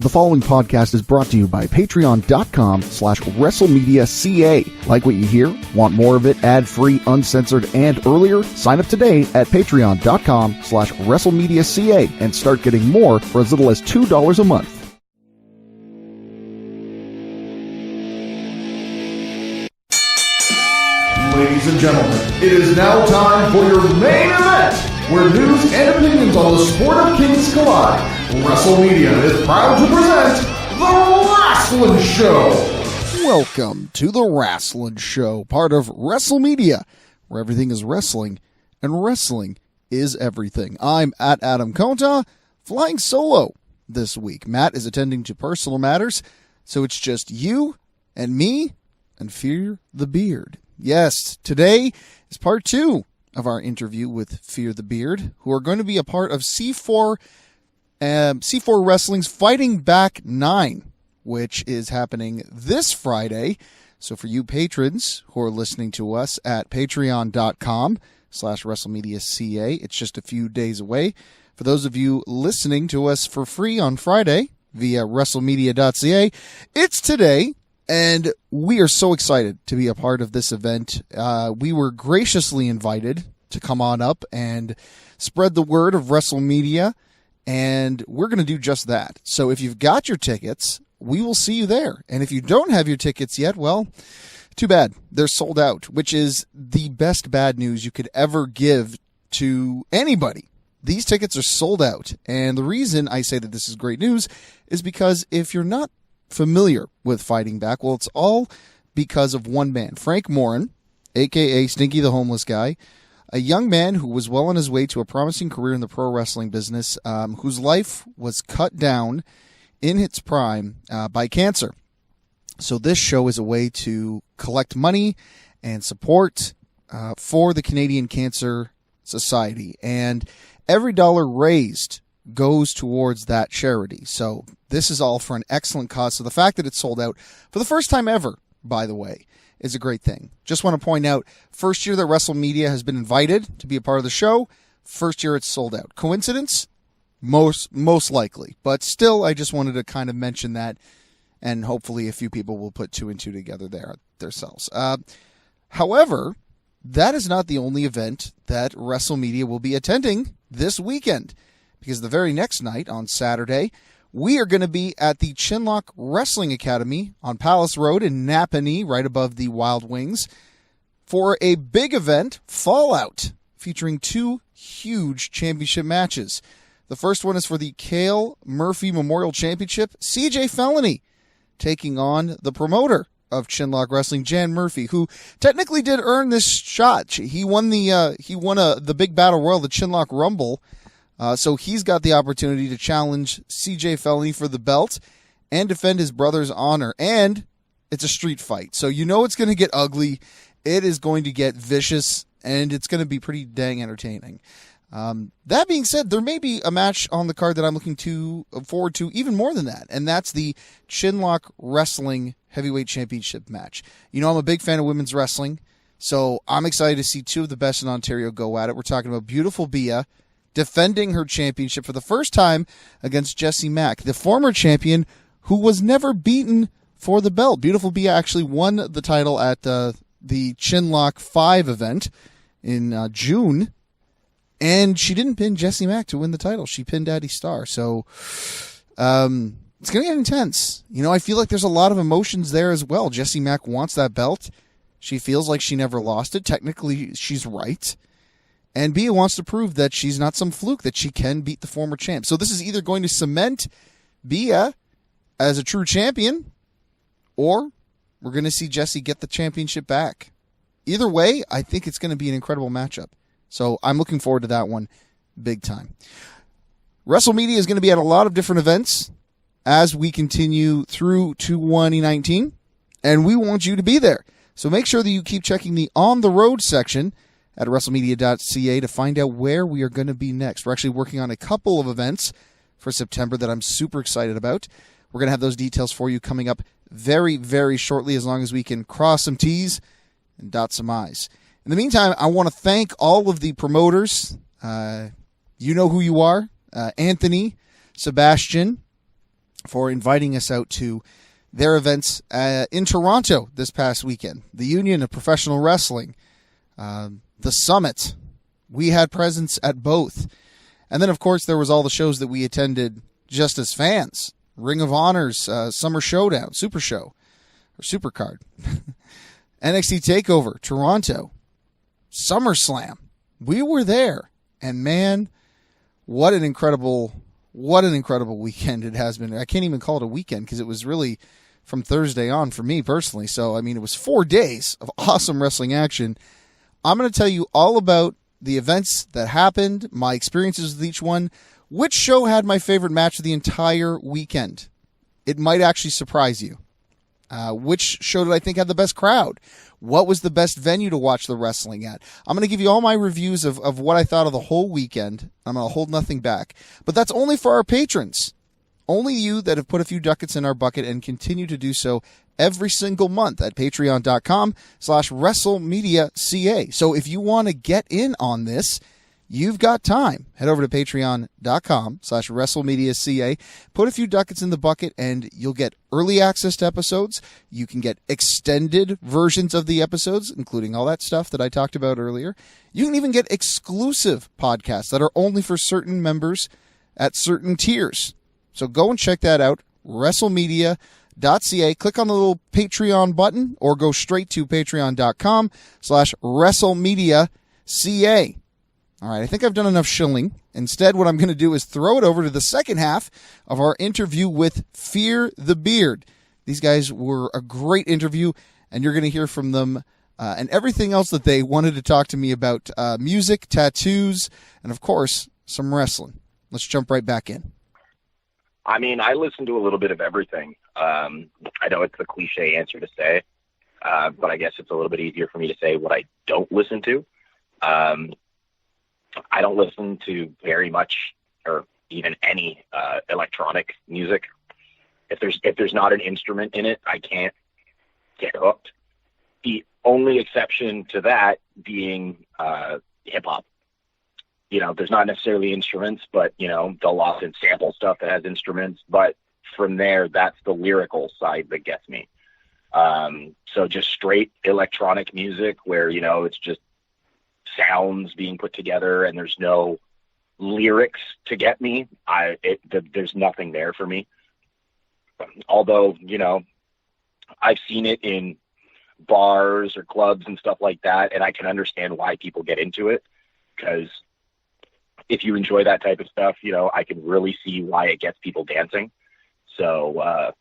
The following podcast is brought to you by patreon.com/WrestleMedia.ca. Like what you hear? Want more of it ad-free, uncensored, and earlier? Sign up today at patreon.com/WrestleMedia.ca and start getting more for as little as $2 a month. Ladies and gentlemen, it is now time for your main event, where news and opinions on the sport of kings collide. WrestleMedia is proud to present The Wrasslun Show. Welcome to The Wrasslun Show, part of WrestleMedia, where everything is wrestling, and wrestling is everything. I'm at Adam Conta, flying solo this week. Matt is attending to personal matters, so it's just you and me and Fear the Beard. Yes, today is part 2 of our interview with Fear the Beard, who are going to be a part of C4 Wrestling's Fighting Back 9, which is happening this Friday. So for you patrons who are listening to us at patreon.com/WrestleMedia.ca, it's just a few days away. For those of you listening to us for free on Friday via WrestleMedia.ca, it's today. And we are so excited to be a part of this event. We were graciously invited to come on up and spread the word of WrestleMedia, and we're going to do just that. So if you've got your tickets, we will see you there. And if you don't have your tickets yet, well, too bad. They're sold out, which is the best bad news you could ever give to anybody. These tickets are sold out. And the reason I say that this is great news is because if you're not familiar with Fighting Back, well, it's all because of one man, Frank Morin, a.k.a. Stinky the Homeless Guy, a young man who was well on his way to a promising career in the pro wrestling business, whose life was cut down in its prime by cancer. So this show is a way to collect money and support for the Canadian Cancer Society, and every dollar raised goes towards that charity. So this is all for an excellent cause. So the fact that it's sold out for the first time ever, by the way, is a great thing. Just want to point out, first year that WrestleMedia has been invited to be a part of the show, first year it's sold out. Coincidence? Most likely. But still, I just wanted to kind of mention that, and hopefully a few people will put 2 and 2 together there themselves. However, that is not the only event that WrestleMedia will be attending this weekend, because the very next night, on Saturday, we are going to be at the Chinlock Wrestling Academy on Palace Road in Napanee, right above the Wild Wings, for a big event, Fallout, featuring 2 huge championship matches. The first one is for the Cale Murphy Memorial Championship, CJ Felony taking on the promoter of Chinlock Wrestling, Jan Murphy, who technically did earn this shot. He won the big battle royal, the Chinlock Rumble. So he's got the opportunity to challenge CJ Felony for the belt and defend his brother's honor. And it's a street fight. So you know it's going to get ugly. It is going to get vicious, and it's going to be pretty dang entertaining. That being said, there may be a match on the card that I'm looking forward to even more than that, and that's the Chinlock Wrestling Heavyweight Championship match. You know I'm a big fan of women's wrestling, so I'm excited to see 2 of the best in Ontario go at it. We're talking about Beautiful Bia defending her championship for the first time against Jessie Mack, the former champion who was never beaten for the belt. Beautiful Bia actually won the title at the Chinlock 5 event in June, and she didn't pin Jessie Mack to win the title. She pinned Addie Starr. So it's going to get intense. You know, I feel like there's a lot of emotions there as well. Jessie Mack wants that belt. She feels like she never lost it. Technically, she's right. And Bia wants to prove that she's not some fluke, that she can beat the former champ. So this is either going to cement Bia as a true champion, or we're going to see Jessie get the championship back. Either way, I think it's going to be an incredible matchup. So I'm looking forward to that one big time. WrestleMedia is going to be at a lot of different events as we continue through 2019, and we want you to be there. So make sure that you keep checking the On the Road section at WrestleMedia.ca to find out where we are going to be next. We're actually working on a couple of events for September that I'm super excited about. We're going to have those details for you coming up very, very shortly, as long as we can cross some T's and dot some I's. In the meantime, I want to thank all of the promoters. You know who you are. Anthony, Sebastian, for inviting us out to their events in Toronto this past weekend. The Union of Professional Wrestling, the Summit. We had presence at both. And then, of course, there was all the shows that we attended just as fans. Ring of Honor's Summer Showdown, Super Show, or Supercard. NXT TakeOver, Toronto. SummerSlam. We were there. And man, what an incredible weekend it has been. I can't even call it a weekend because it was really from Thursday on for me personally. So, I mean, it was 4 days of awesome wrestling action. I'm going to tell you all about the events that happened, my experiences with each one, which show had my favorite match of the entire weekend. It might actually surprise you. Which show did I think had the best crowd? What was the best venue to watch the wrestling at? I'm going to give you all my reviews of what I thought of the whole weekend. I'm going to hold nothing back. But that's only for our patrons. Only you that have put a few ducats in our bucket and continue to do so every single month at patreon.com/WrestleMedia.ca. So if you want to get in on this, you've got time. Head over to patreon.com/WrestleMedia.ca. Put a few ducats in the bucket and you'll get early access to episodes. You can get extended versions of the episodes, including all that stuff that I talked about earlier. You can even get exclusive podcasts that are only for certain members at certain tiers. So go and check that out, WrestleMedia.ca. Click on the little Patreon button or go straight to patreon.com/WrestleMedia.ca. All right, I think I've done enough shilling. Instead, what I'm going to do is throw it over to the second half of our interview with Fear the Beard. These guys were a great interview, and you're going to hear from them and everything else that they wanted to talk to me about, music, tattoos, and, of course, some wrestling. Let's jump right back in. I mean, I listen to a little bit of everything. I know it's a cliche answer to say, but I guess it's a little bit easier for me to say what I don't listen to. I don't listen to very much or even any electronic music. If there's not an instrument in it, I can't get hooked. The only exception to that being hip hop. You know, there's not necessarily instruments, but, you know, they'll often sample stuff that has instruments. But from there, that's the lyrical side that gets me. So just straight electronic music where, you know, it's just sounds being put together and there's no lyrics to get me. There's nothing there for me. Although, you know, I've seen it in bars or clubs and stuff like that, and I can understand why people get into it, because if you enjoy that type of stuff, you know, I can really see why it gets people dancing. So,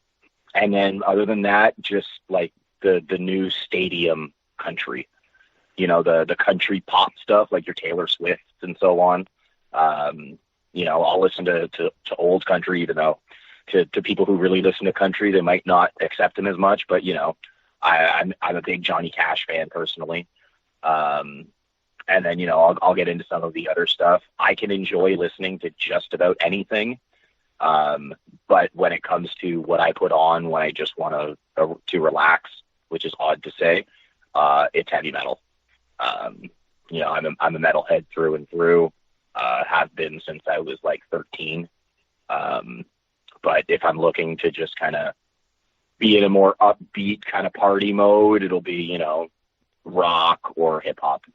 and then other than that, just like the new stadium country, you know, the country pop stuff, like your Taylor Swift and so on. You know, I'll listen to old country, even though to people who really listen to country, they might not accept them as much, but, you know, I'm a big Johnny Cash fan personally. And then, you know, I'll get into some of the other stuff. I can enjoy listening to just about anything. But when it comes to what I put on when I just want to relax, which is odd to say, it's heavy metal. You know, I'm a metalhead through and through, have been since I was like 13. But if I'm looking to just kind of be in a more upbeat kind of party mode, it'll be, you know, rock or hip hop.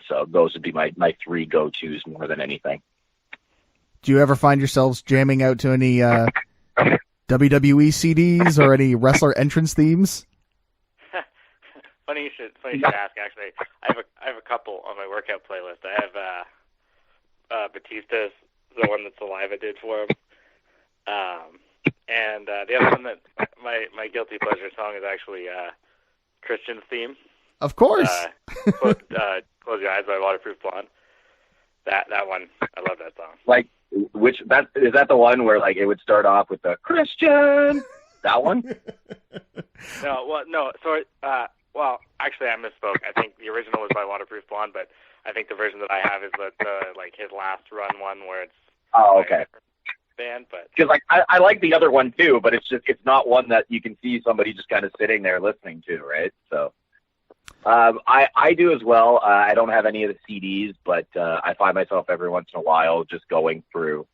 So those would be my three go-tos more than anything. Do you ever find yourselves jamming out to any WWE CDs or any wrestler entrance themes? Funny you should ask. Actually, I have a couple on my workout playlist. I have Batista's, the one that Saliva did for him, and the other one that my guilty pleasure song is actually Christian's theme. Of course. Close Your Eyes by Waterproof Blonde. That one, I love that song. Like, is that the one where like it would start off with the Christian? That one? No. Sorry. Well, actually, I misspoke. I think the original was by Waterproof Blonde, but I think the version that I have is the like his last run one where it's okay. Band, but because like I like the other one too, but it's not one that you can see somebody just kind of sitting there listening to, right? So. I do as well. I don't have any of the CDs, but I find myself every once in a while just going through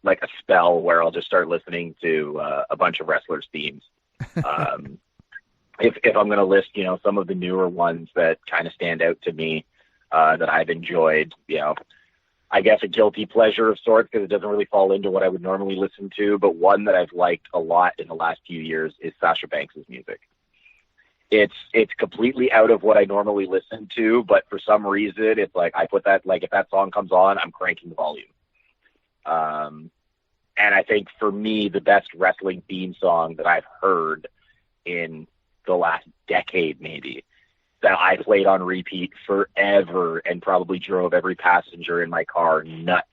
like a spell where I'll just start listening to a bunch of wrestlers' themes. If I'm going to list, some of the newer ones that kind of stand out to me that I've enjoyed, I guess a guilty pleasure of sorts because it doesn't really fall into what I would normally listen to, but one that I've liked a lot in the last few years is Sasha Banks' music. It's completely out of what I normally listen to, but for some reason, it's like I put that, like if that song comes on, I'm cranking the volume. And I think for me, the best wrestling theme song that I've heard in the last decade, maybe, that I played on repeat forever and probably drove every passenger in my car nuts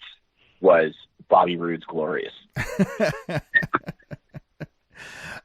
was Bobby Roode's Glorious.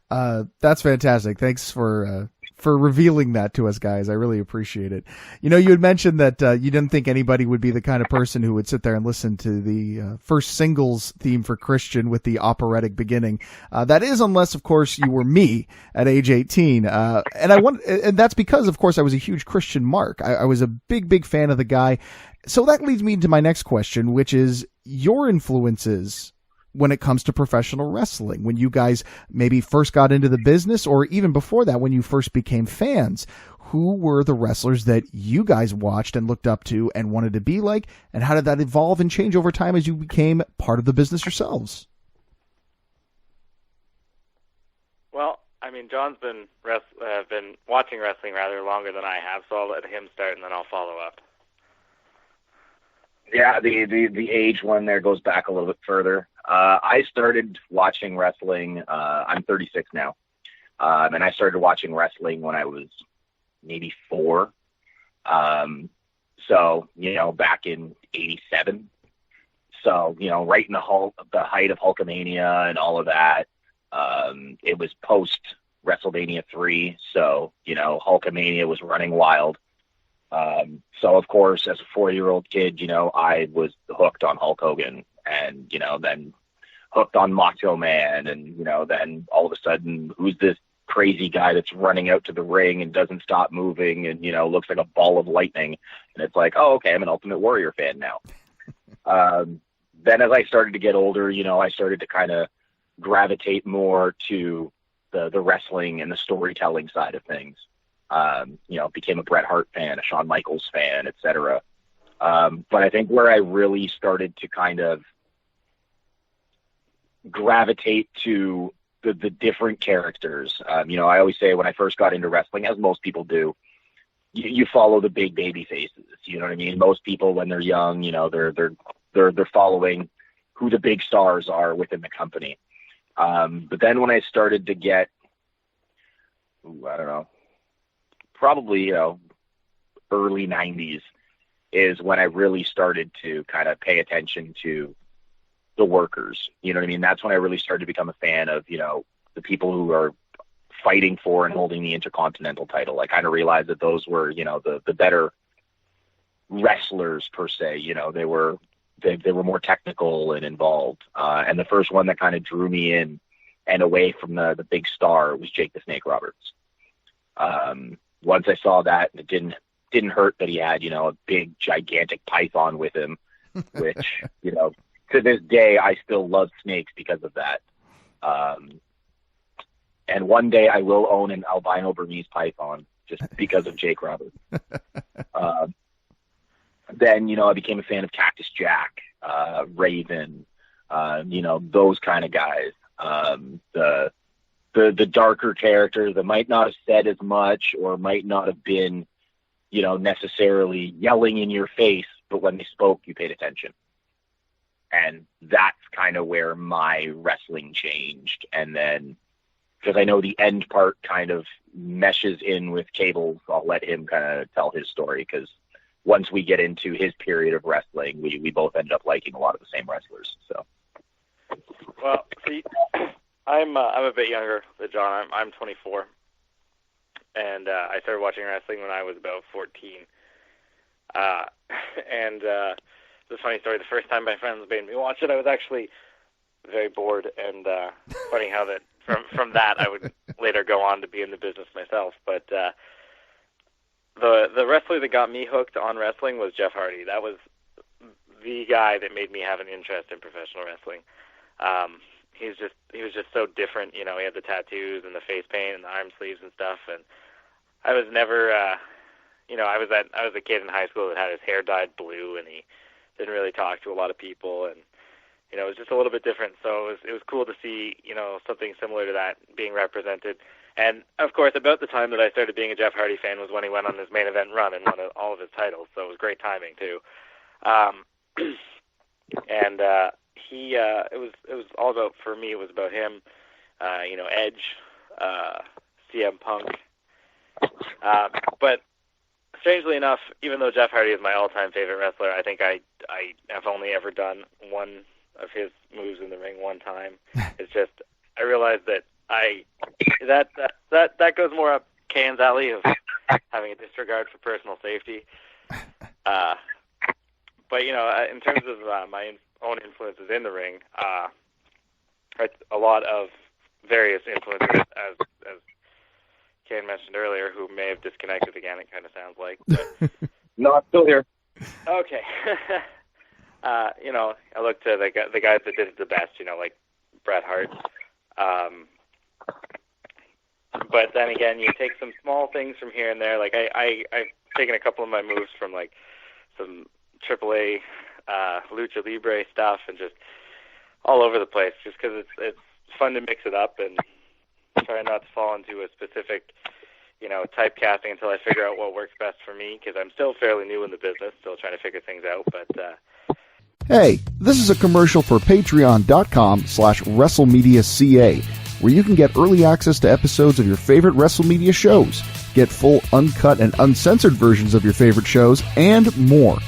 That's fantastic. Thanks for revealing that to us, guys. I really appreciate it. You had mentioned that you didn't think anybody would be the kind of person who would sit there and listen to the first singles theme for Christian with the operatic beginning. That is, unless, of course, you were me at age 18. And that's because, of course, I was a huge Christian mark. I was a big, big fan of the guy. So that leads me to my next question, which is your influences when it comes to professional wrestling, when you guys maybe first got into the business, or even before that, when you first became fans. Who were the wrestlers that you guys watched and looked up to and wanted to be like, and how did that evolve and change over time as you became part of the business yourselves? Well, I mean, John's been watching wrestling rather longer than I have, so I'll let him start and then I'll follow up. Yeah, the age one there goes back a little bit further. I started watching wrestling. I'm 36 now, and I started watching wrestling when I was maybe 4. So back in '87. So right in the height of Hulkamania and all of that. It was post WrestleMania 3, so Hulkamania was running wild. So of course, as a 4-year-old kid, I was hooked on Hulk Hogan, and then hooked on Macho Man, and then all of a sudden, who's this crazy guy that's running out to the ring and doesn't stop moving, and looks like a ball of lightning, and it's like, oh, okay, I'm an Ultimate Warrior fan now. Then as I started to get older, I started to kind of gravitate more to the wrestling and the storytelling side of things. Became a Bret Hart fan, a Shawn Michaels fan, etc. But I think where I really started to kind of gravitate to the different characters, I always say when I first got into wrestling, as most people do, you follow the big baby faces. You know what I mean? Most people, when they're young, they're following who the big stars are within the company. But then when I started to get, I don't know, probably, early 90s is when I really started to kind of pay attention to the workers. You know what I mean? That's when I really started to become a fan of, the people who are fighting for and holding the Intercontinental title. I kind of realized that those were, the better wrestlers per se. They were more technical and involved. And the first one that kind of drew me in and away from the big star was Jake the Snake Roberts. Once I saw that, it didn't hurt that he had, a big, gigantic python with him, which, to this day, I still love snakes because of that. And one day I will own an albino Burmese python just because of Jake Roberts. Then, I became a fan of Cactus Jack, Raven, those kind of guys. The darker characters that might not have said as much or might not have been, necessarily yelling in your face, but when they spoke, you paid attention. And that's kind of where my wrestling changed. And then, because I know the end part kind of meshes in with Cable's, I'll let him kind of tell his story, because once we get into his period of wrestling, we both ended up liking a lot of the same wrestlers. So, well, see, I'm a bit younger than John. I'm 24, and I started watching wrestling when I was about 14. And it's a funny story. The first time my friends made me watch it, I was actually very bored, and funny how that from that I would later go on to be in the business myself. But the wrestler that got me hooked on wrestling was Jeff Hardy. That was the guy that made me have an interest in professional wrestling. He was just so different. You know, he had the tattoos and the face paint and the arm sleeves and stuff. And I was never, I was a kid in high school that had his hair dyed blue, and he didn't really talk to a lot of people, and it was just a little bit different. So it was cool to see, something similar to that being represented. And of course, about the time that I started being a Jeff Hardy fan was when he went on his main event run and won all of his titles. So it was great timing too. It was all about, for me, it was about him, Edge, CM Punk. But strangely enough, even though Jeff Hardy is my all-time favorite wrestler, I think I have only ever done one of his moves in the ring one time. It's just, I realized that that goes more up Kane's alley of having a disregard for personal safety. But in terms of my own influences in the ring, a lot of various influences, as Kane mentioned earlier, who may have disconnected again. It kind of sounds like. But, No, I'm still here. Okay. I look to the guys that did it the best. Like Bret Hart. But then again, you take some small things from here and there. Like I've taken a couple of my moves from like some AAA Lucha Libre stuff and just all over the place, just because it's fun to mix it up and try not to fall into a specific, typecasting until I figure out what works best for me, because I'm still fairly new in the business, still trying to figure things out. But Hey, this is a commercial for patreon.com/WrestleMedia.ca, where you can get early access to episodes of your favorite WrestleMedia shows, get full uncut and uncensored versions of your favorite shows, and more.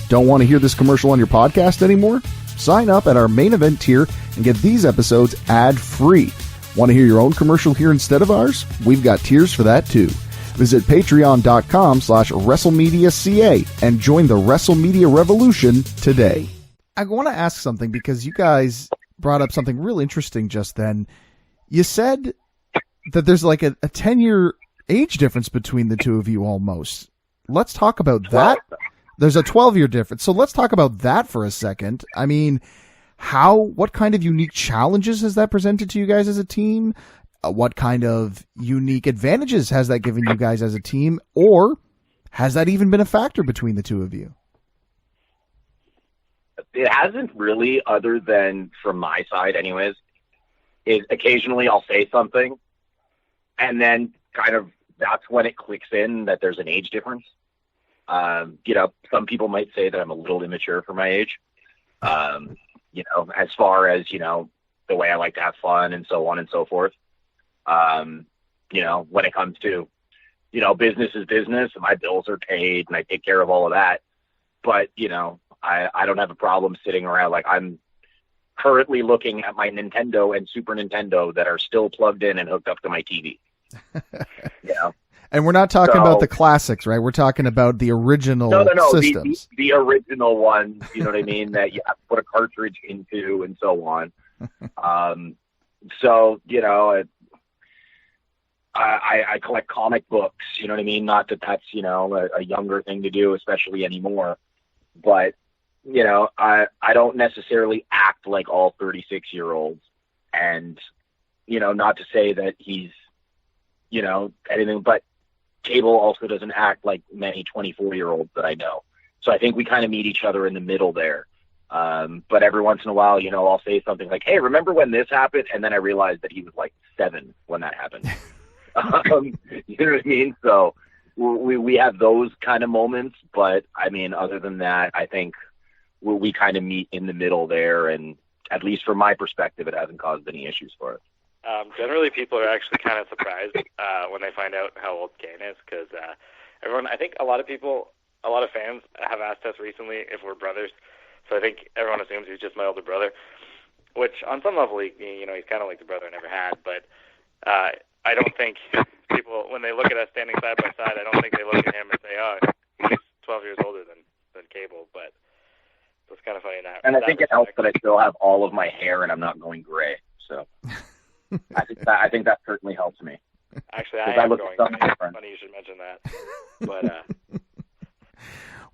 Don't want to hear this commercial on your podcast anymore? Sign up at our main event tier and get these episodes ad-free. Want to hear your own commercial here instead of ours? We've got tiers for that too. Visit patreon.com/WrestleMedia.ca and join the WrestleMedia revolution today. I want to ask something, because you guys brought up something real interesting just then. You said that there's like a 10-year age difference between the two of you almost. Let's talk about that. There's a 12-year difference. So let's talk about that for a second. I mean, what kind of unique challenges has that presented to you guys as a team? What kind of unique advantages has that given you guys as a team? Or has that even been a factor between the two of you? It hasn't really, other than from my side anyways. Occasionally I'll say something, and then kind of that's when it clicks in that there's an age difference. Some people might say that I'm a little immature for my age. As far as, the way I like to have fun and so on and so forth. When it comes to, business is business, and my bills are paid and I take care of all of that. But, I don't have a problem sitting around. Like, I'm currently looking at my Nintendo and Super Nintendo that are still plugged in and hooked up to my TV. And we're not talking about the classics, right? We're talking about the original systems. The original ones, you know what I mean, that you have to put a cartridge into and so on. I collect comic books, you know what I mean? Not that that's, a younger thing to do, especially anymore. But, I don't necessarily act like all 36-year-olds. And, not to say that he's, anything, but Cable also doesn't act like many 24-year-olds that I know. So I think we kind of meet each other in the middle there. But every once in a while, I'll say something like, hey, remember when this happened? And then I realized that he was like 7 when that happened. You know what I mean? So we have those kind of moments. But, I mean, other than that, I think we kind of meet in the middle there. And at least from my perspective, it hasn't caused any issues for us. Generally, people are actually kind of surprised when they find out how old Kane is, because I think a lot of fans have asked us recently if we're brothers. So I think everyone assumes he's just my older brother, which on some level, he's kind of like the brother I never had. But I don't think people, when they look at us standing side by side, I don't think they look at him and say, oh, he's 12 years older than Cable. But it's kind of funny in that. And I think it helps that I still have all of my hair and I'm not going gray. So I think that certainly helps me. Actually, I am going gray. Funny you should mention that. But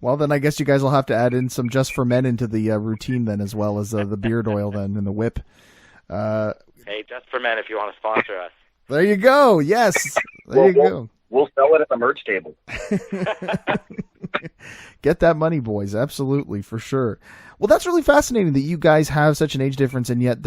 Well, then I guess you guys will have to add in some Just for Men into the routine then, as well as the beard oil then and the whip. Hey, Just for Men, if you want to sponsor us. There you go. Yes. There you go. We'll sell it at the merch table. Get that money, boys. Absolutely, for sure. Well, that's really fascinating that you guys have such an age difference, and yet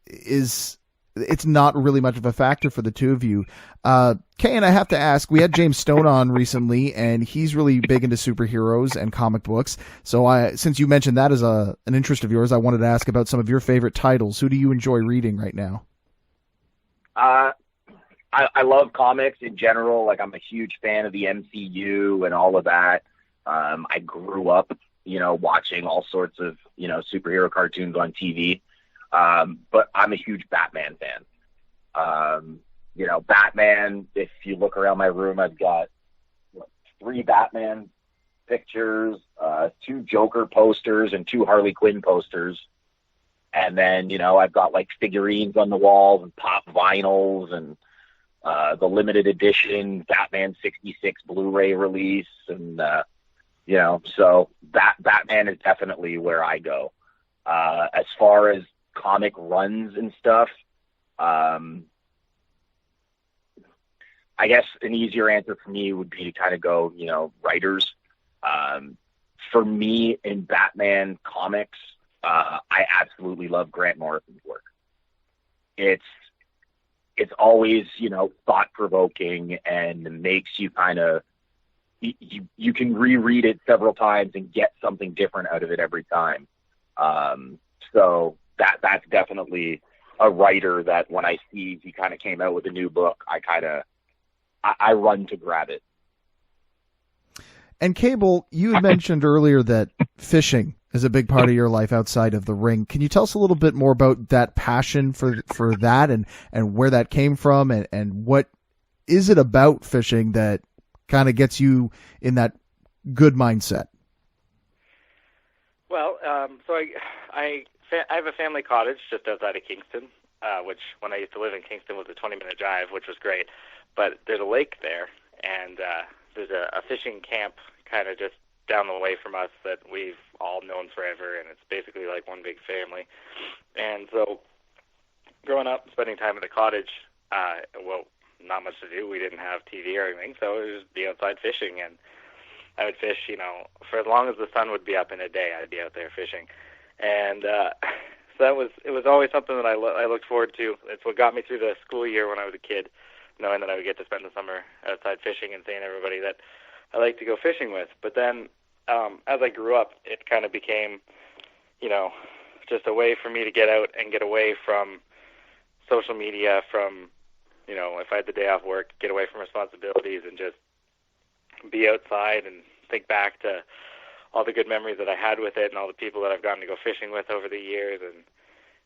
it's not really much of a factor for the two of you. Kay, and I have to ask, we had James Stone on recently, and he's really big into superheroes and comic books. So since you mentioned that as an interest of yours, I wanted to ask about some of your favorite titles. Who do you enjoy reading right now? I love comics in general. Like, I'm a huge fan of the MCU and all of that. I grew up, watching all sorts of, superhero cartoons on TV. But I'm a huge Batman fan. Batman, if you look around my room, I've got 3 Batman pictures, 2 Joker posters, and 2 Harley Quinn posters. And then, I've got like figurines on the walls and pop vinyls and the limited edition Batman 66 Blu-ray release. And, so Batman is definitely where I go. As far as comic runs and stuff, I guess an easier answer for me would be to kind of go, writers. For me in Batman comics, I absolutely love Grant Morrison's work. It's always, thought-provoking and makes you kind of, you can reread it several times and get something different out of it every time. So that's definitely a writer that when I see he kind of came out with a new book, I run to grab it. And Cable, you had mentioned earlier that fishing is a big part of your life outside of the ring. Can you tell us a little bit more about that passion for that and where that came from and what is it about fishing that kind of gets you in that good mindset? Well, so I have a family cottage just outside of Kingston, which when I used to live in Kingston was a 20-minute drive, which was great. But there's a lake there, and there's a fishing camp kind of just down the way from us that we've all known forever, and it's basically like one big family. And so growing up, spending time at the cottage, not much to do. We didn't have TV or anything, so it was be outside fishing, and I would fish, for as long as the sun would be up in a day, I'd be out there fishing. And so it was always something that I looked forward to. It's what got me through the school year when I was a kid, knowing that I would get to spend the summer outside fishing and seeing everybody that I like to go fishing with. But then as I grew up, it kind of became, just a way for me to get out and get away from social media, from, if I had the day off work, get away from responsibilities and just be outside and think back to all the good memories that I had with it and all the people that I've gotten to go fishing with over the years. And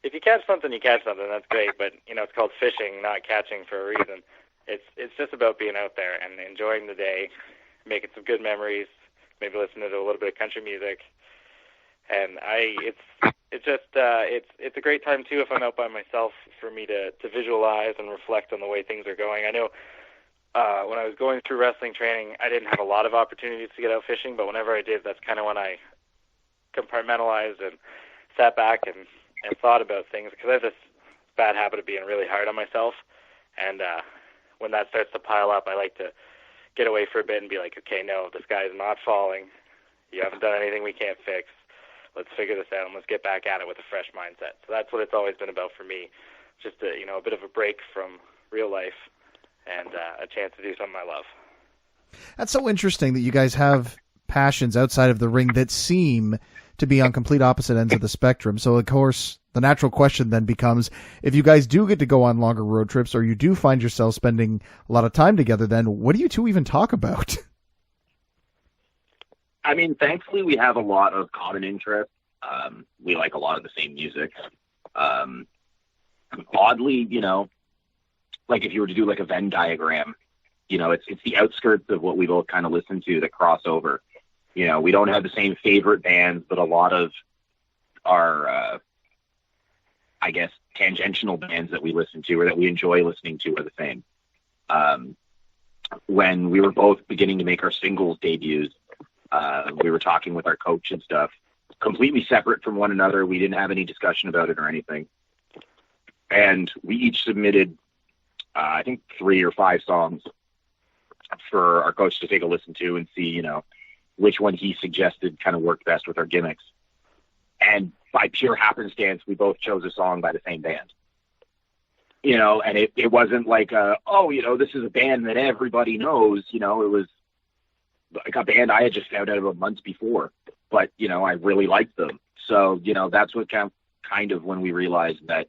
if you catch something, you catch something. That's great. But, it's called fishing, not catching for a reason. It's just about being out there and enjoying the day, making some good memories, maybe listening to a little bit of country music. And it's a great time too if I'm out by myself for me to visualize and reflect on the way things are going. I know when I was going through wrestling training, I didn't have a lot of opportunities to get out fishing, but whenever I did, that's kind of when I compartmentalized and sat back and thought about things, because I have this bad habit of being really hard on myself. And when that starts to pile up, I like to get away for a bit and be like, okay, no, the sky is not falling. You haven't done anything we can't fix. Let's figure this out and let's get back at it with a fresh mindset. So that's what it's always been about for me, just a bit of a break from real life and a chance to do something I love. That's so interesting that you guys have passions outside of the ring that seem to be on complete opposite ends of the spectrum. So, of course, the natural question then becomes, if you guys do get to go on longer road trips or you do find yourselves spending a lot of time together, then what do you two even talk about? I mean, thankfully, we have a lot of common interests. We like a lot of the same music. Oddly, like if you were to do like a Venn diagram, it's the outskirts of what we both kind of listen to that cross over. We don't have the same favorite bands, but a lot of our, I guess, tangential bands that we listen to or that we enjoy listening to are the same. When we were both beginning to make our singles debuts, We were talking with our coach and stuff, completely separate from one another. We didn't have any discussion about it or anything. And we each submitted, I think, 3 or 5 songs for our coach to take a listen to and see, you know, which one he suggested kind of worked best with our gimmicks. And by pure happenstance, we both chose a song by the same band. You know, and it wasn't like, you know, this is a band that everybody knows. You know, it was like a band I had just found out about months before. But, you know, I really liked them. So, you know, that's what kind of when we realized that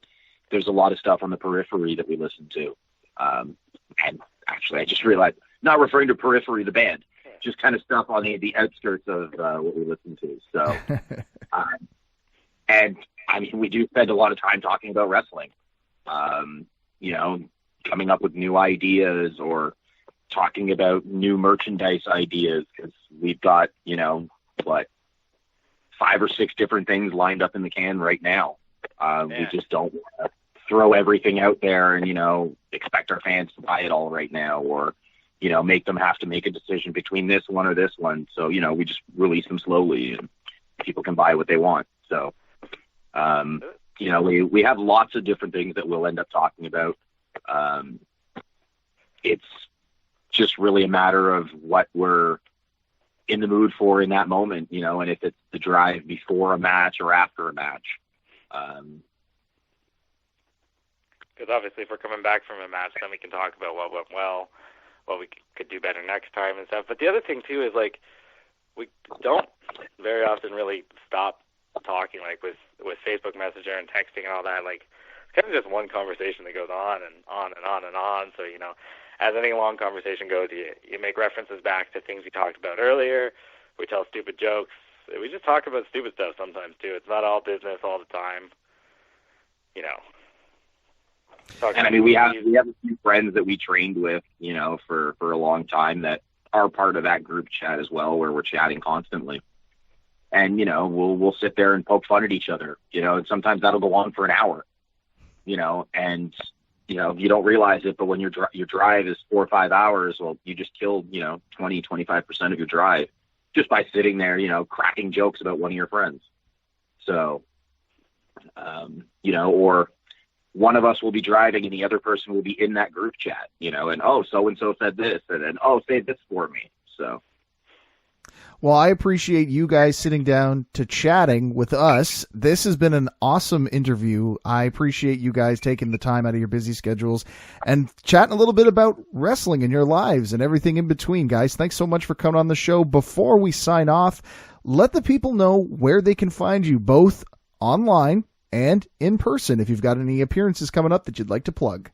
there's a lot of stuff on the periphery that we listen to. And actually, I just realized, not referring to periphery, the band, just kind of stuff on the outskirts of what we listen to. So, and I mean, we do spend a lot of time talking about wrestling, you know, coming up with new ideas or talking about new merchandise ideas, because we've got, you know, 5 or 6 different things lined up in the can right now. We just don't want to throw everything out there and, you know, expect our fans to buy it all right now, or, you know, make them have to make a decision between this one or this one. So, you know, we just release them slowly and people can buy what they want. So, you know, we have lots of different things that we'll end up talking about. It's just really a matter of what we're in the mood for in that moment, you know, and if it's the drive before a match or after a match. Because obviously if we're coming back from a match, then we can talk about what went well, what we could do better next time and stuff. But the other thing, too, is, like, we don't very often really stop talking, like, with Facebook Messenger and texting and all that. Like, it's kind of just one conversation that goes on and on and on and on. So, you know, as any long conversation goes, you make references back to things we talked about earlier. We tell stupid jokes. We just talk about stupid stuff sometimes, too. It's not all business all the time, you know. And I mean, we have a few friends that we trained with, you know, for a long time that are part of that group chat as well, where we're chatting constantly. And, you know, we'll sit there and poke fun at each other, you know, and sometimes that'll go on for an hour, you know, and, you know, you don't realize it, but when your drive is 4 or 5 hours, well, you just killed, you know, 20-25% of your drive just by sitting there, you know, cracking jokes about one of your friends. So, you know, or one of us will be driving and the other person will be in that group chat, you know, and, oh, so-and-so said this, and then, oh, say this for me. So. Well, I appreciate you guys sitting down to chatting with us. This has been an awesome interview. I appreciate you guys taking the time out of your busy schedules and chatting a little bit about wrestling in your lives and everything in between, guys. Thanks so much for coming on the show. Before we sign off, let the people know where they can find you, both online and in person, if you've got any appearances coming up that you'd like to plug.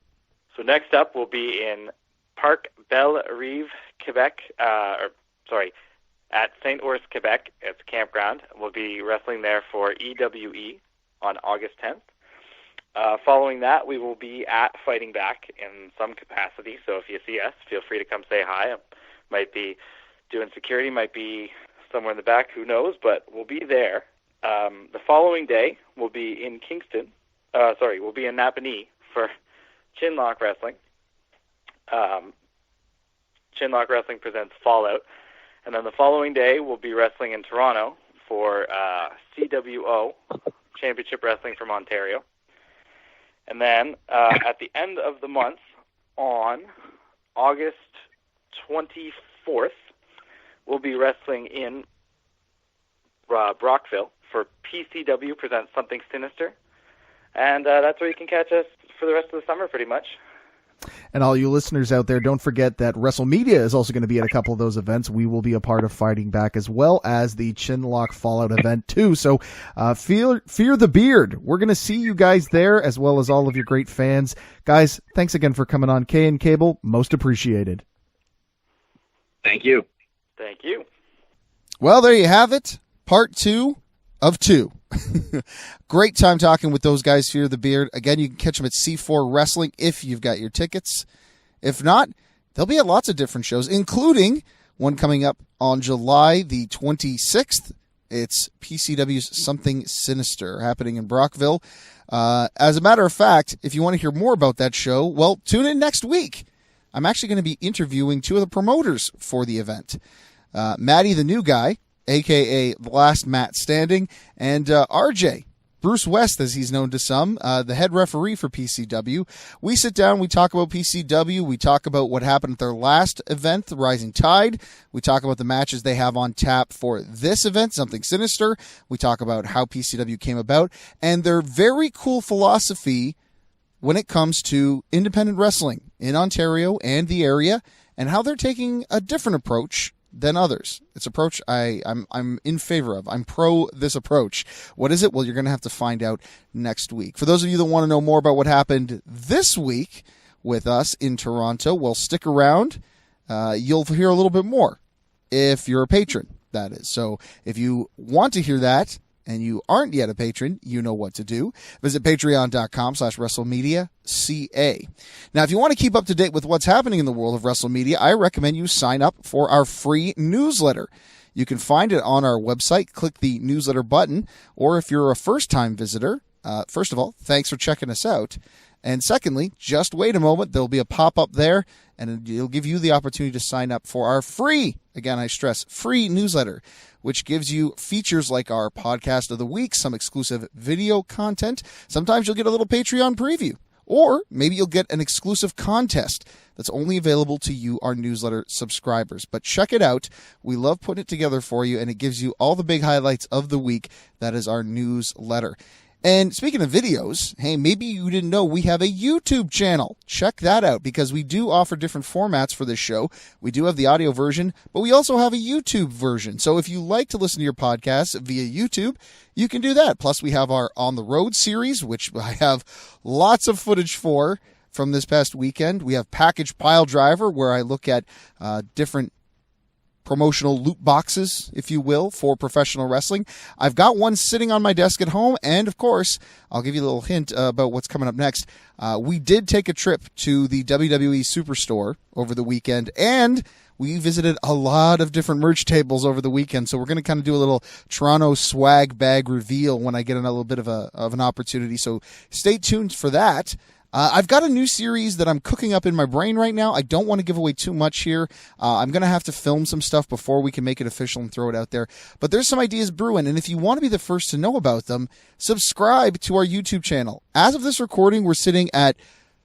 So next up will be in Parc Belle-Rive, Quebec, at St. Ours, Quebec. It's a campground. We'll be wrestling there for EWE on August 10th. Following that, we will be at Fighting Back in some capacity. So if you see us, feel free to come say hi. I might be doing security, might be somewhere in the back, who knows, but we'll be there. The following day, we'll be in Kingston. We'll be in Napanee for Chinlock Wrestling. Chinlock Wrestling presents Fallout. And then the following day, we'll be wrestling in Toronto for CWO, Championship Wrestling from Ontario. And then at the end of the month, on August 24th, we'll be wrestling in Brockville for PCW Presents Something Sinister. And that's where you can catch us for the rest of the summer, pretty much. And all you listeners out there, don't forget that WrestleMedia is also going to be at a couple of those events. We will be a part of Fighting Back as well as the Chinlock Fallout event too. So fear the beard. We're going to see you guys there as well as all of your great fans. Guys, thanks again for coming on K and Cable. Most appreciated. Thank you. Thank you. Well, there you have it. Part 2 of 2. Great time talking with those guys, Fear the Beard. Again, you can catch them at C4 Wrestling if you've got your tickets. If not, they'll be at lots of different shows, including one coming up on July the 26th. It's PCW's Something Sinister happening in Brockville. As a matter of fact, if you want to hear more about that show, well, tune in next week. I'm actually going to be interviewing 2 of the promoters for the event. Matty the New Guy, a.k.a. The Last Matt Standing, and RJ, Bruce West, as he's known to some, the head referee for PCW. We sit down, we talk about PCW, we talk about what happened at their last event, the Rising Tide. We talk about the matches they have on tap for this event, Something Sinister. We talk about how PCW came about, and their very cool philosophy when it comes to independent wrestling in Ontario and the area, and how they're taking a different approach than others. It's approach I'm in favor of. I'm pro this approach. What is it? Well, you're going to have to find out next week. For those of you that want to know more about what happened this week with us in Toronto, well, stick around. You'll hear a little bit more if you're a patron, that is. So if you want to hear that and you aren't yet a patron, you know what to do. Visit patreon.com/WrestleMedia.ca. Now, if you want to keep up to date with what's happening in the world of WrestleMedia, I recommend you sign up for our free newsletter. You can find it on our website. Click the newsletter button. Or if you're a first-time visitor, first of all, thanks for checking us out. And secondly, just wait a moment. There'll be a pop-up there, and it'll give you the opportunity to sign up for our free, again, I stress, free newsletter, which gives you features like our podcast of the week, some exclusive video content. Sometimes you'll get a little Patreon preview, or maybe you'll get an exclusive contest that's only available to you, our newsletter subscribers. But check it out. We love putting it together for you, and it gives you all the big highlights of the week. That is our newsletter. And speaking of videos, hey, maybe you didn't know we have a YouTube channel. Check that out, because we do offer different formats for this show. We do have the audio version, but we also have a YouTube version. So if you like to listen to your podcasts via YouTube, you can do that. Plus, we have our On the Road series, which I have lots of footage for from this past weekend. We have Package Pile Driver, where I look at different promotional loot boxes, if you will, for professional wrestling. I've got one sitting on my desk at home, and of course, I'll give you a little hint about what's coming up next. We did take a trip to the WWE Superstore over the weekend, and we visited a lot of different merch tables over the weekend, so we're going to kind of do a little Toronto swag bag reveal when I get a little bit of an opportunity, so stay tuned for that. I've got a new series that I'm cooking up in my brain right now. I don't want to give away too much here. I'm going to have to film some stuff before we can make it official and throw it out there. But there's some ideas brewing, and if you want to be the first to know about them, subscribe to our YouTube channel. As of this recording, we're sitting at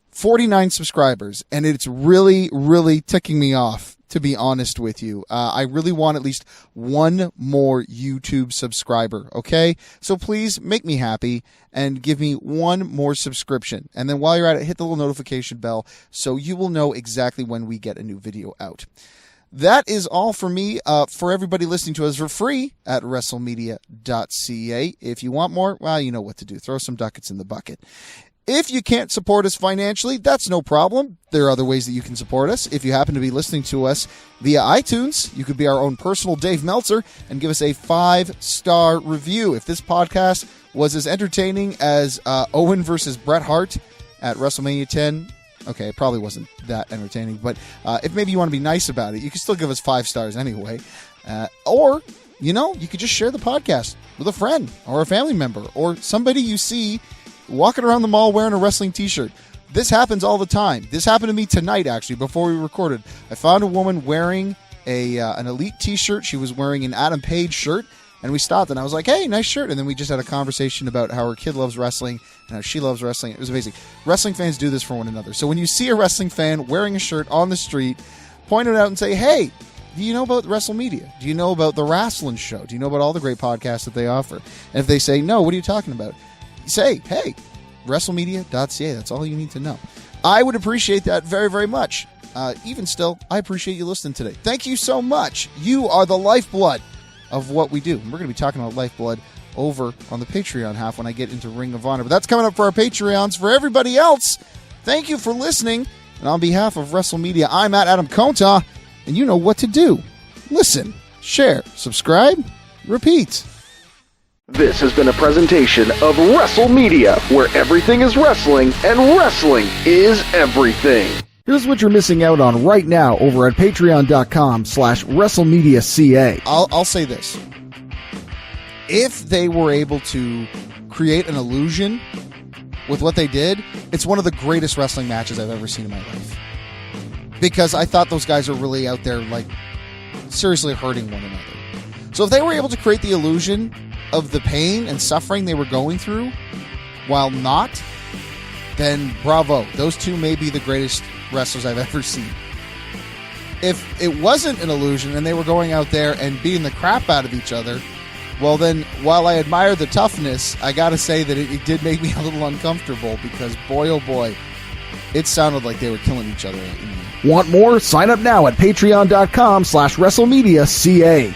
49 subscribers, and it's really, really ticking me off, to be honest with you. I really want at least one more YouTube subscriber, okay? So please make me happy and give me one more subscription. And then while you're at it, hit the little notification bell so you will know exactly when we get a new video out. That is all for me. For everybody listening to us for free at WrestleMedia.ca. If you want more, well, you know what to do. Throw some ducats in the bucket. If you can't support us financially, that's no problem. There are other ways that you can support us. If you happen to be listening to us via iTunes, you could be our own personal Dave Meltzer and give us a 5-star review. If this podcast was as entertaining as Owen versus Bret Hart at WrestleMania 10, okay, it probably wasn't that entertaining, but if maybe you want to be nice about it, you can still give us 5 stars anyway. Or, you know, you could just share the podcast with a friend or a family member or somebody you see walking around the mall wearing a wrestling t-shirt. This happens all the time. This happened to me tonight, actually, before we recorded. I found a woman wearing an Elite t-shirt. She was wearing an Adam Page shirt, and we stopped, and I was like, hey, nice shirt. And then we just had a conversation about how her kid loves wrestling and how she loves wrestling. It was amazing. Wrestling fans do this for one another. So when you see a wrestling fan wearing a shirt on the street, point it out and say, hey, do you know about WrestleMedia? Do you know about the Wrasslun show? Do you know about all the great podcasts that they offer? And if they say, no, what are you talking about? Say, hey, WrestleMedia.ca. That's all you need to know. I would appreciate that very, very much. Even still, I appreciate you listening today. Thank you so much. You are the lifeblood of what we do. And we're going to be talking about lifeblood over on the Patreon half when I get into Ring of Honor. But that's coming up for our Patreons. For everybody else, thank you for listening. And on behalf of WrestleMedia, I'm at Adam Konta, and you know what to do. Listen, share, subscribe, repeat. This has been a presentation of WrestleMedia, where everything is wrestling and wrestling is everything. Here's what you're missing out on right now over at patreon.com/WrestleMedia.ca. I'll say this. If they were able to create an illusion with what they did, it's one of the greatest wrestling matches I've ever seen in my life. Because I thought those guys are really out there, like, seriously hurting one another. So if they were able to create the illusion of the pain and suffering they were going through while not, then bravo. Those two may be the greatest wrestlers I've ever seen. If it wasn't an illusion and they were going out there and beating the crap out of each other, well then, while I admire the toughness, I gotta say that it did make me a little uncomfortable because boy oh boy, it sounded like they were killing each other. Want more? Sign up now at patreon.com/WrestleMedia.ca.